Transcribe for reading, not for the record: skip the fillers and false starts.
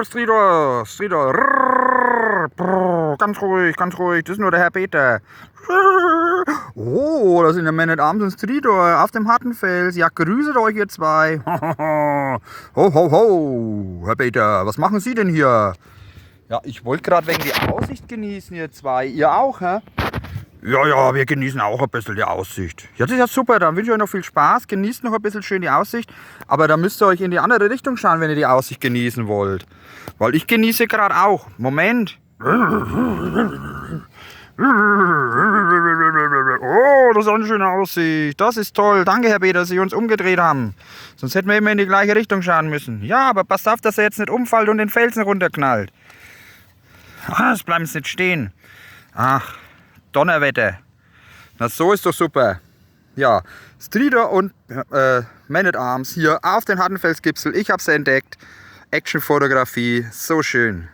Strider, Strider. Ganz ruhig, das ist nur der Herr Peter. Oh, da sind der Man at Arms und Strider auf dem Hartenfels. Ja, grüßet euch ihr zwei. Ho, ho, ho. Herr Peter, was machen Sie denn hier? Ja, ich wollte gerade wegen die Aussicht genießen, ihr zwei. Ihr auch, hä? Ja, wir genießen auch ein bisschen die Aussicht. Ja, das ist ja super, dann wünsche ich euch noch viel Spaß. Genießt noch ein bisschen schön die Aussicht. Aber da müsst ihr euch in die andere Richtung schauen, wenn ihr die Aussicht genießen wollt. Weil ich genieße gerade auch. Moment. Oh, das ist eine schöne Aussicht. Das ist toll. Danke, Herr Peter, dass Sie uns umgedreht haben. Sonst hätten wir immer in die gleiche Richtung schauen müssen. Ja, aber passt auf, dass er jetzt nicht umfällt und den Felsen runterknallt. Jetzt bleiben Sie nicht stehen. Ach, Donnerwetter. Na, so ist doch super. Ja, Strider und Man at Arms hier auf den Hartenfelsgipfel. Ich habe sie entdeckt. Actionfotografie, so schön.